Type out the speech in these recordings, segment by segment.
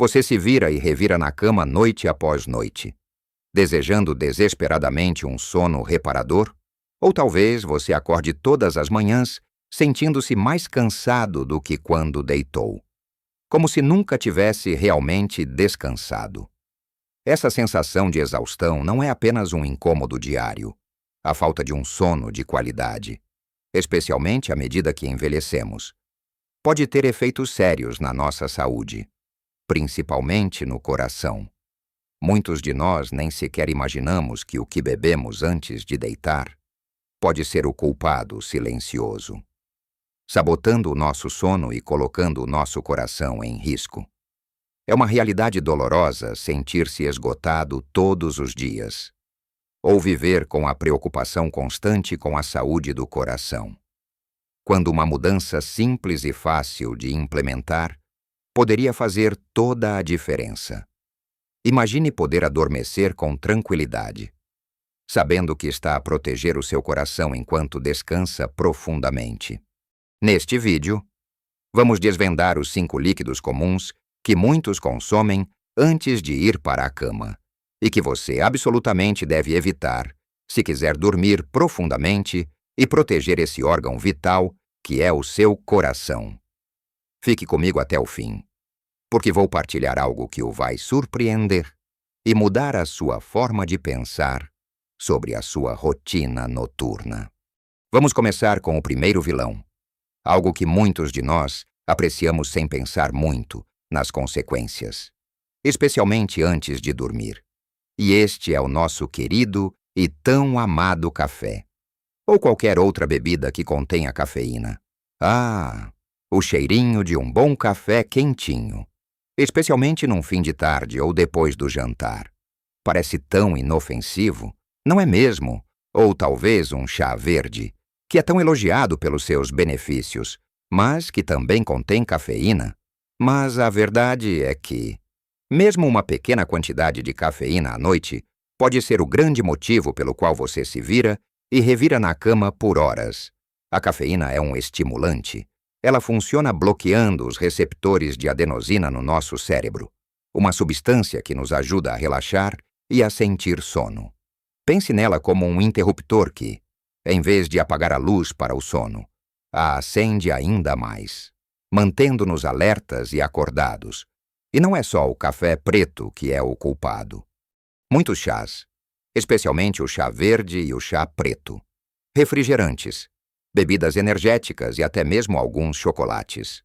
Você se vira e revira na cama noite após noite, desejando desesperadamente um sono reparador? Ou talvez você acorde todas as manhãs sentindo-se mais cansado do que quando deitou, como se nunca tivesse realmente descansado. Essa sensação de exaustão não é apenas um incômodo diário, a falta de um sono de qualidade, especialmente à medida que envelhecemos. Pode ter efeitos sérios na nossa saúde, principalmente no coração. Muitos de nós nem sequer imaginamos que o que bebemos antes de deitar pode ser o culpado silencioso, sabotando o nosso sono e colocando o nosso coração em risco. É uma realidade dolorosa sentir-se esgotado todos os dias, ou viver com a preocupação constante com a saúde do coração, quando uma mudança simples e fácil de implementar poderia fazer toda a diferença. Imagine poder adormecer com tranquilidade, sabendo que está a proteger o seu coração enquanto descansa profundamente. Neste vídeo, vamos desvendar os 5 líquidos comuns que muitos consomem antes de ir para a cama e que você absolutamente deve evitar se quiser dormir profundamente e proteger esse órgão vital que é o seu coração. Fique comigo até o fim, porque vou partilhar algo que o vai surpreender e mudar a sua forma de pensar sobre a sua rotina noturna. Vamos começar com o primeiro vilão, algo que muitos de nós apreciamos sem pensar muito nas consequências, especialmente antes de dormir. E este é o nosso querido e tão amado café, ou qualquer outra bebida que contenha cafeína. Ah, o cheirinho de um bom café quentinho, especialmente num fim de tarde ou depois do jantar. Parece tão inofensivo, não é mesmo? Ou talvez um chá verde, que é tão elogiado pelos seus benefícios, mas que também contém cafeína. Mas a verdade é que, mesmo uma pequena quantidade de cafeína à noite pode ser o grande motivo pelo qual você se vira e revira na cama por horas. A cafeína é um estimulante. Ela funciona bloqueando os receptores de adenosina no nosso cérebro, uma substância que nos ajuda a relaxar e a sentir sono. Pense nela como um interruptor que, em vez de apagar a luz para o sono, a acende ainda mais, mantendo-nos alertas e acordados. E não é só o café preto que é o culpado. Muitos chás, especialmente o chá verde e o chá preto, refrigerantes, bebidas energéticas e até mesmo alguns chocolates,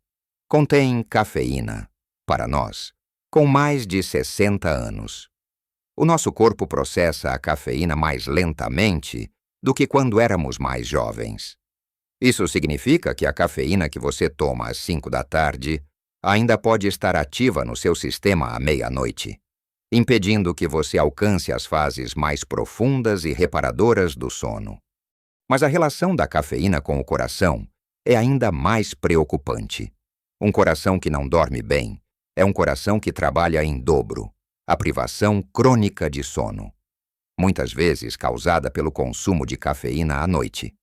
contêm cafeína, para nós, com mais de 60 anos. O nosso corpo processa a cafeína mais lentamente do que quando éramos mais jovens. Isso significa que a cafeína que você toma às 5 da tarde ainda pode estar ativa no seu sistema à meia-noite, impedindo que você alcance as fases mais profundas e reparadoras do sono. Mas a relação da cafeína com o coração é ainda mais preocupante. Um coração que não dorme bem é um coração que trabalha em dobro, a privação crônica de sono, muitas vezes causada pelo consumo de cafeína à noite.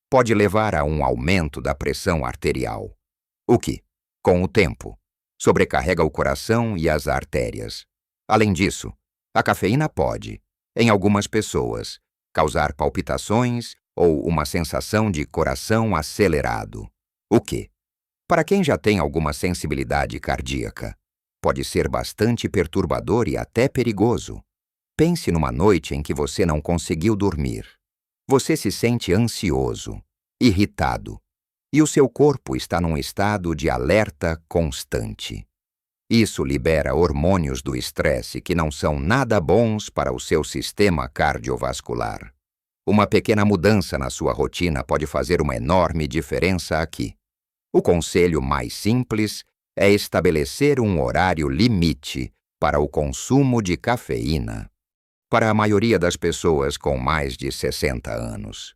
Pode levar a um aumento da pressão arterial, o que, com o tempo, sobrecarrega o coração e as artérias. Além disso, a cafeína pode, em algumas pessoas, causar palpitações ou uma sensação de coração acelerado, o que, para quem já tem alguma sensibilidade cardíaca, pode ser bastante perturbador e até perigoso. Pense numa noite em que você não conseguiu dormir. Você se sente ansioso, irritado, e o seu corpo está num estado de alerta constante. Isso libera hormônios do estresse que não são nada bons para o seu sistema cardiovascular. Uma pequena mudança na sua rotina pode fazer uma enorme diferença aqui. O conselho mais simples é estabelecer um horário limite para o consumo de cafeína. Para a maioria das pessoas com mais de 60 anos,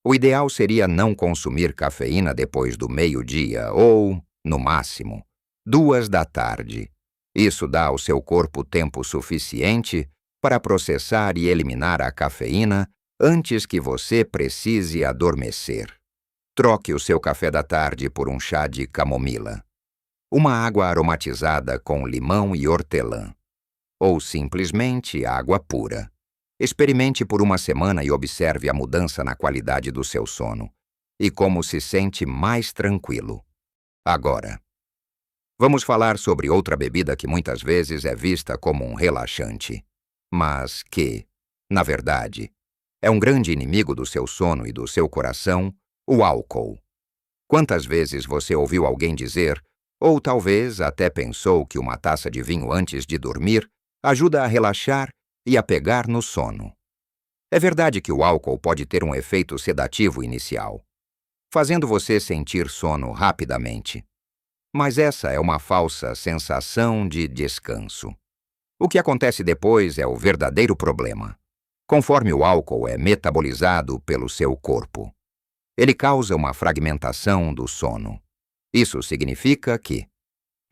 o ideal seria não consumir cafeína depois do meio-dia ou, no máximo, 2 da tarde. Isso dá ao seu corpo tempo suficiente para processar e eliminar a cafeína antes que você precise adormecer. Troque o seu café da tarde por um chá de camomila. uma água aromatizada com limão e hortelã, ou simplesmente água pura. Experimente por uma semana e observe a mudança na qualidade do seu sono e como se sente mais tranquilo. Agora, vamos falar sobre outra bebida que muitas vezes é vista como um relaxante, mas que, na verdade, é um grande inimigo do seu sono e do seu coração, o álcool. Quantas vezes você ouviu alguém dizer, ou talvez até pensou que uma taça de vinho antes de dormir ajuda a relaxar e a pegar no sono? É verdade que o álcool pode ter um efeito sedativo inicial, fazendo você sentir sono rapidamente. Mas essa é uma falsa sensação de descanso. O que acontece depois é o verdadeiro problema. Conforme o álcool é metabolizado pelo seu corpo, ele causa uma fragmentação do sono. Isso significa que,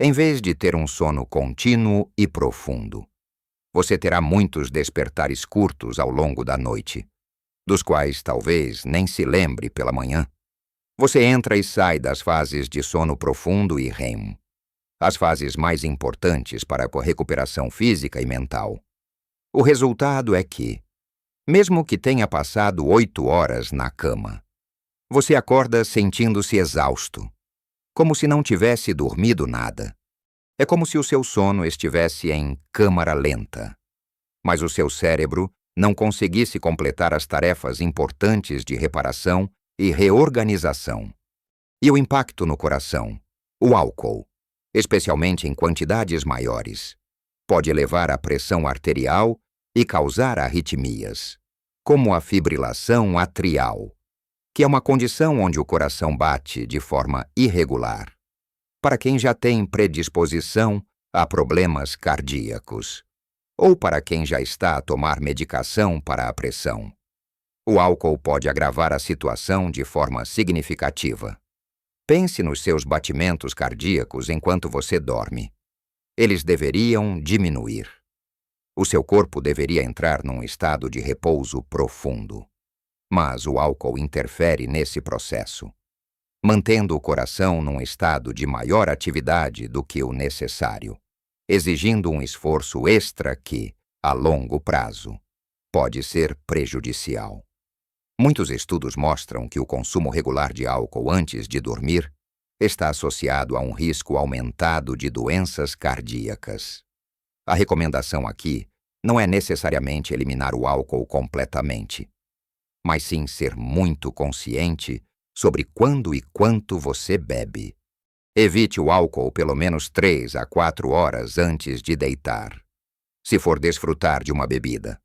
em vez de ter um sono contínuo e profundo, você terá muitos despertares curtos ao longo da noite, dos quais talvez nem se lembre pela manhã. Você entra e sai das fases de sono profundo e REM, as fases mais importantes para a recuperação física e mental. O resultado é que, mesmo que tenha passado 8 horas na cama, você acorda sentindo-se exausto, como se não tivesse dormido nada. É como se o seu sono estivesse em câmara lenta, mas o seu cérebro não conseguisse completar as tarefas importantes de reparação e reorganização. E o impacto no coração, o álcool, especialmente em quantidades maiores, pode elevar a pressão arterial e causar arritmias, como a fibrilação atrial, que é uma condição onde o coração bate de forma irregular, para quem já tem predisposição a problemas cardíacos, ou para quem já está a tomar medicação para a pressão. O álcool pode agravar a situação de forma significativa. Pense nos seus batimentos cardíacos enquanto você dorme. Eles deveriam diminuir. O seu corpo deveria entrar num estado de repouso profundo. Mas o álcool interfere nesse processo, mantendo o coração num estado de maior atividade do que o necessário, exigindo um esforço extra que, a longo prazo, pode ser prejudicial. Muitos estudos mostram que o consumo regular de álcool antes de dormir está associado a um risco aumentado de doenças cardíacas. A recomendação aqui não é necessariamente eliminar o álcool completamente, mas sim ser muito consciente sobre quando e quanto você bebe. Evite o álcool pelo menos 3 a 4 horas antes de deitar. Se for desfrutar de uma bebida,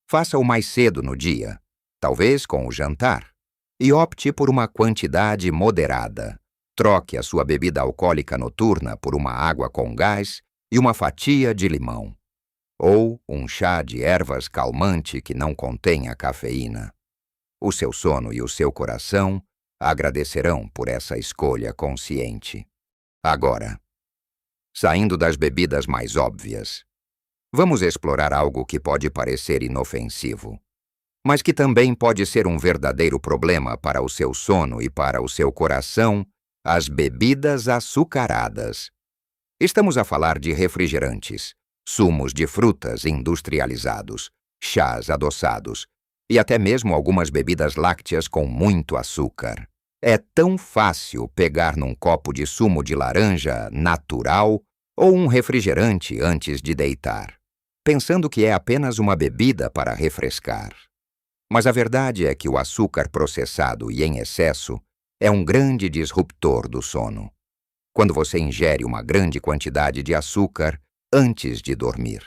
faça-o mais cedo no dia, talvez com o jantar, e opte por uma quantidade moderada. Troque a sua bebida alcoólica noturna por uma água com gás e uma fatia de limão, ou um chá de ervas calmante que não contenha cafeína. O seu sono e o seu coração agradecerão por essa escolha consciente. Agora, saindo das bebidas mais óbvias, vamos explorar algo que pode parecer inofensivo, mas que também pode ser um verdadeiro problema para o seu sono e para o seu coração: as bebidas açucaradas. Estamos a falar de refrigerantes, sumos de frutas industrializados, chás adoçados, e até mesmo algumas bebidas lácteas com muito açúcar. É tão fácil pegar num copo de sumo de laranja natural ou um refrigerante antes de deitar, pensando que é apenas uma bebida para refrescar. Mas a verdade é que o açúcar processado e em excesso é um grande disruptor do sono. Quando você ingere uma grande quantidade de açúcar antes de dormir,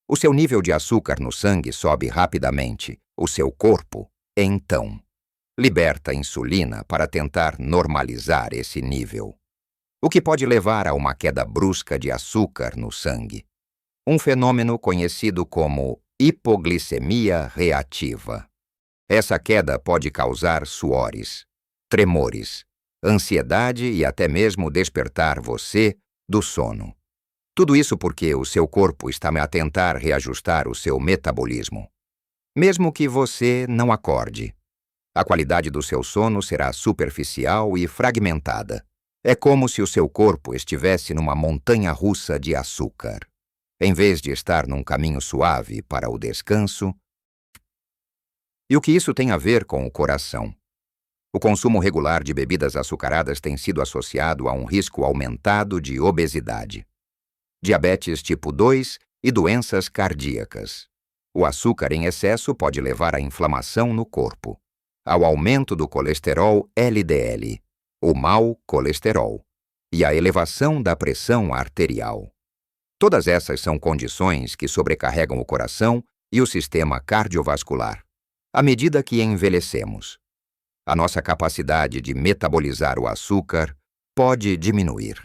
o seu nível de açúcar no sangue sobe rapidamente. O seu corpo, então, liberta insulina para tentar normalizar esse nível, o que pode levar a uma queda brusca de açúcar no sangue, um fenômeno conhecido como hipoglicemia reativa. Essa queda pode causar suores, tremores, ansiedade e até mesmo despertar você do sono. Tudo isso porque o seu corpo está a tentar reajustar o seu metabolismo. Mesmo que você não acorde, a qualidade do seu sono será superficial e fragmentada, É como se o seu corpo estivesse numa montanha-russa de açúcar. Em vez de estar num caminho suave para o descanso. E o que isso tem a ver com o coração? O consumo regular de bebidas açucaradas tem sido associado a um risco aumentado de obesidade, diabetes tipo 2 e doenças cardíacas. O açúcar em excesso pode levar à inflamação no corpo, ao aumento do colesterol LDL, o mau colesterol, e à elevação da pressão arterial. Todas essas são condições que sobrecarregam o coração e o sistema cardiovascular, à medida que envelhecemos. A nossa capacidade de metabolizar o açúcar pode diminuir,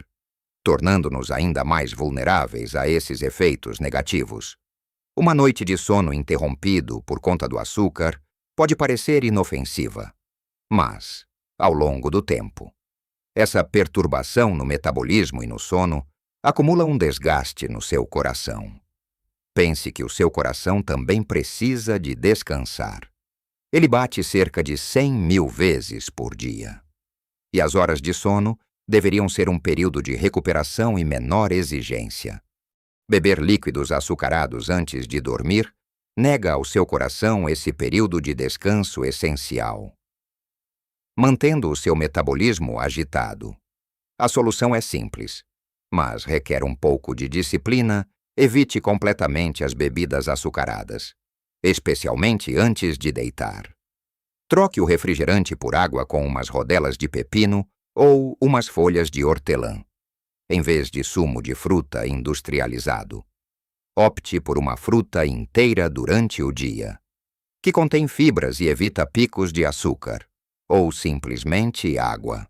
tornando-nos ainda mais vulneráveis a esses efeitos negativos. Uma noite de sono interrompido por conta do açúcar pode parecer inofensiva, mas, ao longo do tempo, essa perturbação no metabolismo e no sono acumula um desgaste no seu coração. Pense que o seu coração também precisa de descansar. Ele bate cerca de 100.000 vezes por dia. E as horas de sono deveriam ser um período de recuperação e menor exigência. Beber líquidos açucarados antes de dormir nega ao seu coração esse período de descanso essencial, mantendo o seu metabolismo agitado. A solução é simples, mas requer um pouco de disciplina. Evite completamente as bebidas açucaradas, especialmente antes de deitar. Troque o refrigerante por água com umas rodelas de pepino ou umas folhas de hortelã, em vez de sumo de fruta industrializado. Opte por uma fruta inteira durante o dia, que contém fibras e evita picos de açúcar, ou simplesmente água.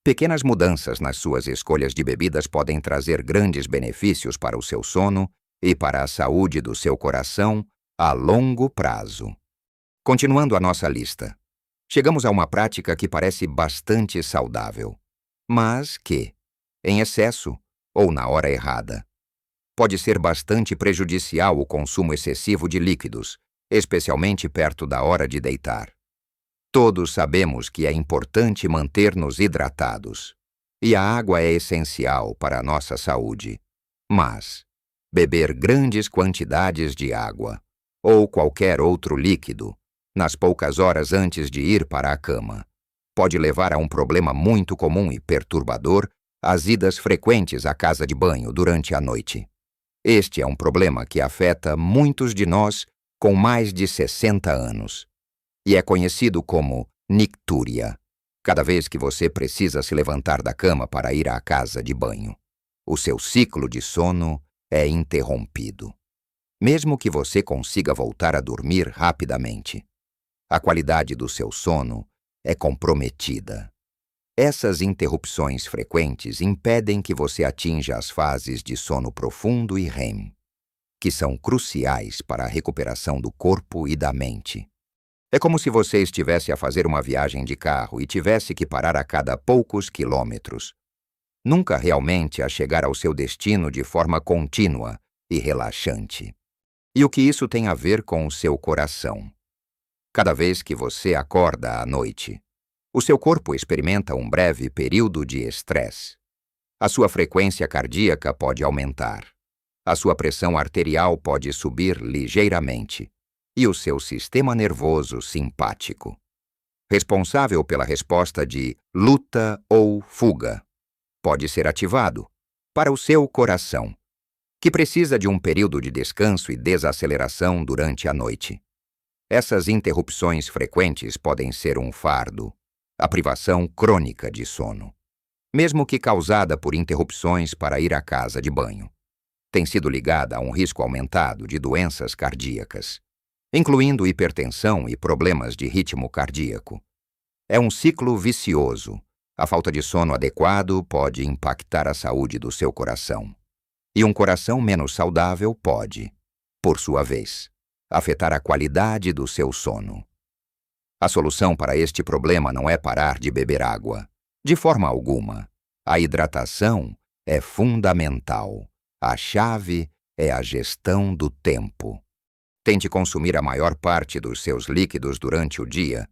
Pequenas mudanças nas suas escolhas de bebidas podem trazer grandes benefícios para o seu sono e para a saúde do seu coração a longo prazo. Continuando a nossa lista, chegamos a uma prática que parece bastante saudável, mas que, em excesso ou na hora errada, pode ser bastante prejudicial o consumo excessivo de líquidos, especialmente perto da hora de deitar. Todos sabemos que é importante manter-nos hidratados, e a água é essencial para a nossa saúde. Mas beber grandes quantidades de água, ou qualquer outro líquido, nas poucas horas antes de ir para a cama, pode levar a um problema muito comum e perturbador: as idas frequentes à casa de banho durante a noite. Este é um problema que afeta muitos de nós com mais de 60 anos. E é conhecido como nictúria, cada vez que você precisa se levantar da cama para ir à casa de banho. O seu ciclo de sono é interrompido, mesmo que você consiga voltar a dormir rapidamente. A qualidade do seu sono é comprometida. Essas interrupções frequentes impedem que você atinja as fases de sono profundo e REM, que são cruciais para a recuperação do corpo e da mente. É como se você estivesse a fazer uma viagem de carro e tivesse que parar a cada poucos quilômetros. Nunca realmente a chegar ao seu destino de forma contínua e relaxante. E o que isso tem a ver com o seu coração? Cada vez que você acorda à noite, o seu corpo experimenta um breve período de estresse. A sua frequência cardíaca pode aumentar. A sua pressão arterial pode subir ligeiramente. E o seu sistema nervoso simpático, responsável pela resposta de luta ou fuga, pode ser ativado para o seu coração, que precisa de um período de descanso e desaceleração durante a noite. Essas interrupções frequentes podem ser um fardo, a privação crônica de sono, mesmo que causada por interrupções para ir à casa de banho. Tem sido ligada a um risco aumentado de doenças cardíacas, incluindo hipertensão e problemas de ritmo cardíaco. É um ciclo vicioso. A falta de sono adequado pode impactar a saúde do seu coração. E um coração menos saudável pode, por sua vez, afetar a qualidade do seu sono. A solução para este problema não é parar de beber água, de forma alguma. A hidratação é fundamental. A chave é a gestão do tempo. Tente consumir a maior parte dos seus líquidos durante o dia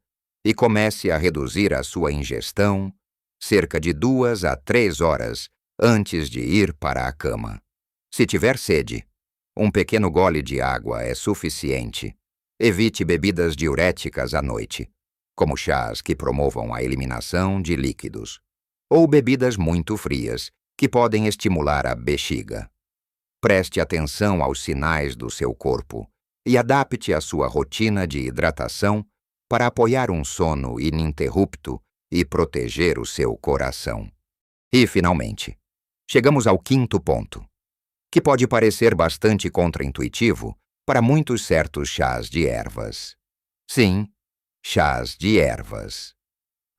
e comece a reduzir a sua ingestão cerca de 2 a 3 horas antes de ir para a cama. Se tiver sede, um pequeno gole de água é suficiente. Evite bebidas diuréticas à noite, como chás que promovam a eliminação de líquidos, ou bebidas muito frias, que podem estimular a bexiga. Preste atenção aos sinais do seu corpo e adapte a sua rotina de hidratação para apoiar um sono ininterrupto e proteger o seu coração. E, finalmente, chegamos ao quinto ponto, que pode parecer bastante contraintuitivo para muitos certos chás de ervas. Sim, chás de ervas.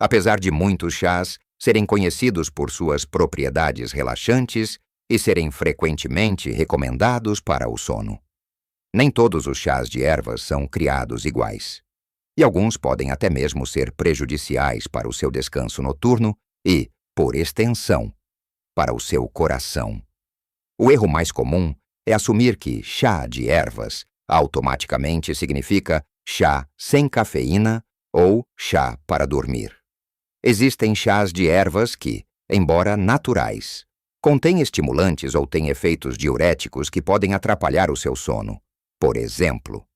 Apesar de muitos chás serem conhecidos por suas propriedades relaxantes e serem frequentemente recomendados para o sono, nem todos os chás de ervas são criados iguais. E alguns podem até mesmo ser prejudiciais para o seu descanso noturno e, por extensão, para o seu coração. O erro mais comum é assumir que chá de ervas automaticamente significa chá sem cafeína ou chá para dormir. Existem chás de ervas que, embora naturais, contêm estimulantes ou têm efeitos diuréticos que podem atrapalhar o seu sono. Por exemplo,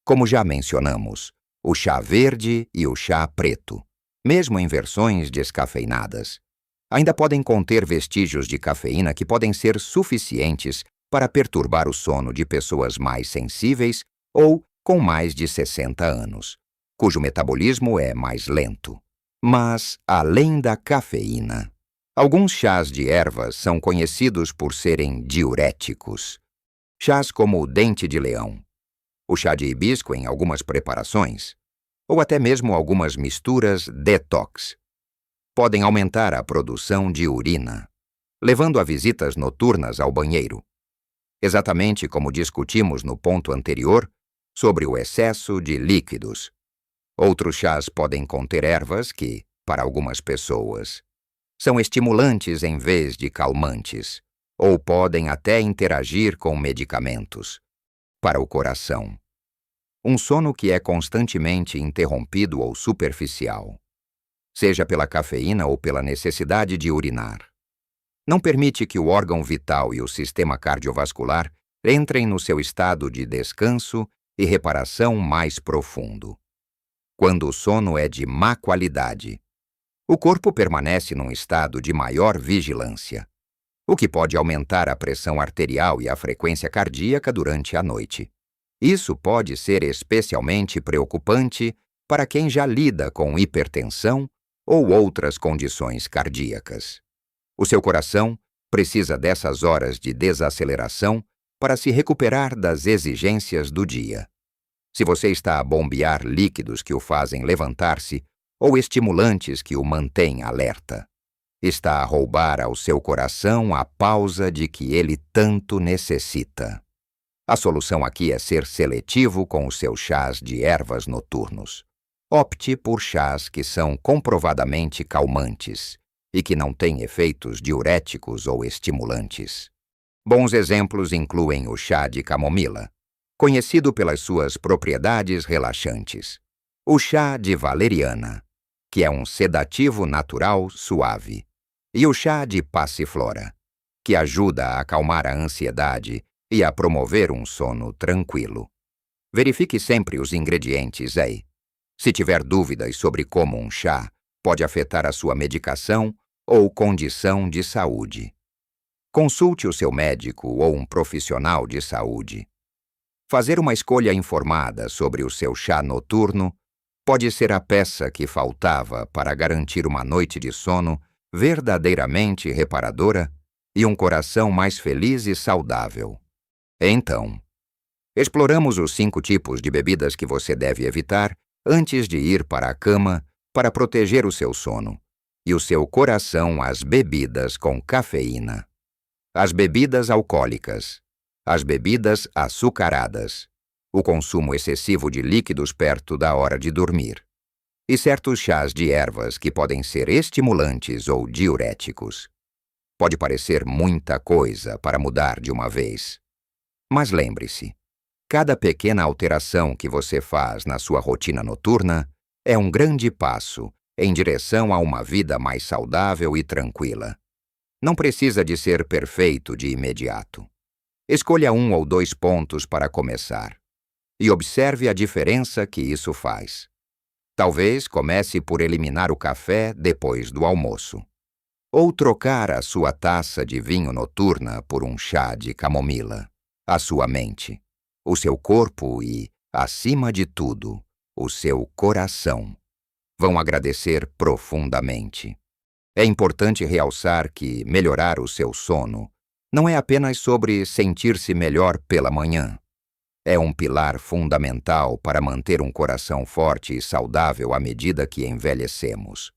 como já mencionamos, o chá verde e o chá preto, mesmo em versões descafeinadas, ainda podem conter vestígios de cafeína que podem ser suficientes para perturbar o sono de pessoas mais sensíveis ou com mais de 60 anos, cujo metabolismo é mais lento. Mas, além da cafeína, alguns chás de ervas são conhecidos por serem diuréticos. Chás como o dente de leão, o chá de hibisco em algumas preparações, ou até mesmo algumas misturas detox, podem aumentar a produção de urina, levando a visitas noturnas ao banheiro. Exatamente como discutimos no ponto anterior sobre o excesso de líquidos. Outros chás podem conter ervas que, para algumas pessoas, são estimulantes em vez de calmantes, ou podem até interagir com medicamentos. Para o coração, um sono que é constantemente interrompido ou superficial, seja pela cafeína ou pela necessidade de urinar, não permite que o órgão vital e o sistema cardiovascular entrem no seu estado de descanso e reparação mais profundo. Quando o sono é de má qualidade, o corpo permanece num estado de maior vigilância, o que pode aumentar a pressão arterial e a frequência cardíaca durante a noite. Isso pode ser especialmente preocupante para quem já lida com hipertensão ou outras condições cardíacas. O seu coração precisa dessas horas de desaceleração para se recuperar das exigências do dia. Se você está a bombear líquidos que o fazem levantar-se ou estimulantes que o mantêm alerta, está a roubar ao seu coração a pausa de que ele tanto necessita. A solução aqui é ser seletivo com os seus chás de ervas noturnos. Opte por chás que são comprovadamente calmantes e que não têm efeitos diuréticos ou estimulantes. Bons exemplos incluem o chá de camomila, conhecido pelas suas propriedades relaxantes, o chá de valeriana, que é um sedativo natural suave, e o chá de passiflora, que ajuda a acalmar a ansiedade e a promover um sono tranquilo. Verifique sempre os ingredientes aí. Se tiver dúvidas sobre como um chá pode afetar a sua medicação ou condição de saúde, consulte o seu médico ou um profissional de saúde. Fazer uma escolha informada sobre o seu chá noturno pode ser a peça que faltava para garantir uma noite de sono verdadeiramente reparadora e um coração mais feliz e saudável. Então, exploramos os 5 tipos de bebidas que você deve evitar antes de ir para a cama para proteger o seu sono e o seu coração às bebidas com cafeína, as bebidas alcoólicas, as bebidas açucaradas, o consumo excessivo de líquidos perto da hora de dormir, e certos chás de ervas que podem ser estimulantes ou diuréticos. Pode parecer muita coisa para mudar de uma vez. Mas lembre-se, cada pequena alteração que você faz na sua rotina noturna é um grande passo em direção a uma vida mais saudável e tranquila. Não precisa de ser perfeito de imediato. Escolha 1 ou 2 pontos para começar e observe a diferença que isso faz. Talvez comece por eliminar o café depois do almoço, ou trocar a sua taça de vinho noturna por um chá de camomila. A sua mente, o seu corpo e, acima de tudo, o seu coração vão agradecer profundamente. É importante realçar que melhorar o seu sono não é apenas sobre sentir-se melhor pela manhã. É um pilar fundamental para manter um coração forte e saudável à medida que envelhecemos.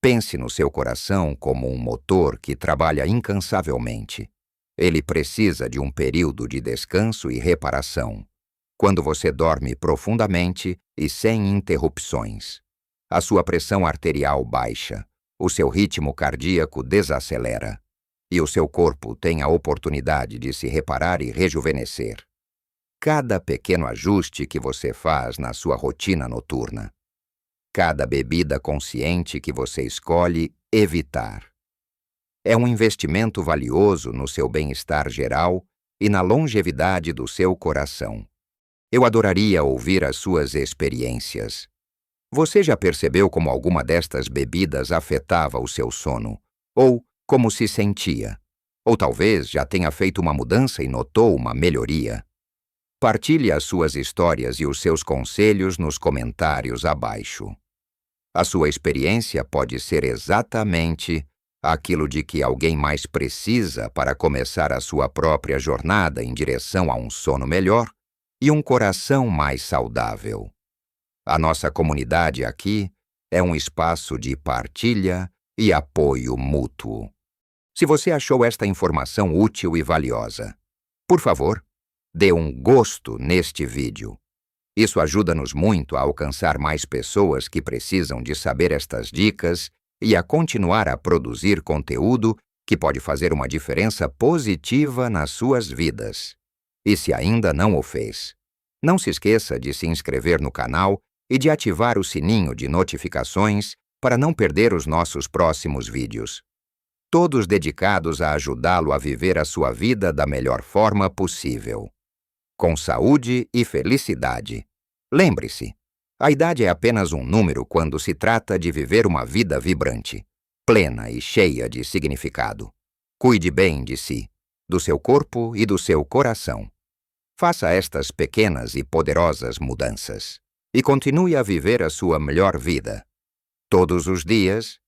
Pense no seu coração como um motor que trabalha incansavelmente. Ele precisa de um período de descanso e reparação, quando você dorme profundamente e sem interrupções. A sua pressão arterial baixa, o seu ritmo cardíaco desacelera, e o seu corpo tem a oportunidade de se reparar e rejuvenescer. Cada pequeno ajuste que você faz na sua rotina noturna, cada bebida consciente que você escolhe evitar, é um investimento valioso no seu bem-estar geral e na longevidade do seu coração. Eu adoraria ouvir as suas experiências. Você já percebeu como alguma destas bebidas afetava o seu sono? Ou como se sentia? Ou talvez já tenha feito uma mudança e notou uma melhoria? Partilhe as suas histórias e os seus conselhos nos comentários abaixo. A sua experiência pode ser exatamente aquilo de que alguém mais precisa para começar a sua própria jornada em direção a um sono melhor e um coração mais saudável. A nossa comunidade aqui é um espaço de partilha e apoio mútuo. Se você achou esta informação útil e valiosa, por favor, dê um gosto neste vídeo. Isso ajuda-nos muito a alcançar mais pessoas que precisam de saber estas dicas e a continuar a produzir conteúdo que pode fazer uma diferença positiva nas suas vidas. E se ainda não o fez, não se esqueça de se inscrever no canal e de ativar o sininho de notificações para não perder os nossos próximos vídeos. Todos dedicados a ajudá-lo a viver a sua vida da melhor forma possível, com saúde e felicidade. Lembre-se, a idade é apenas um número quando se trata de viver uma vida vibrante, plena e cheia de significado. Cuide bem de si, do seu corpo e do seu coração. Faça estas pequenas e poderosas mudanças e continue a viver a sua melhor vida, todos os dias,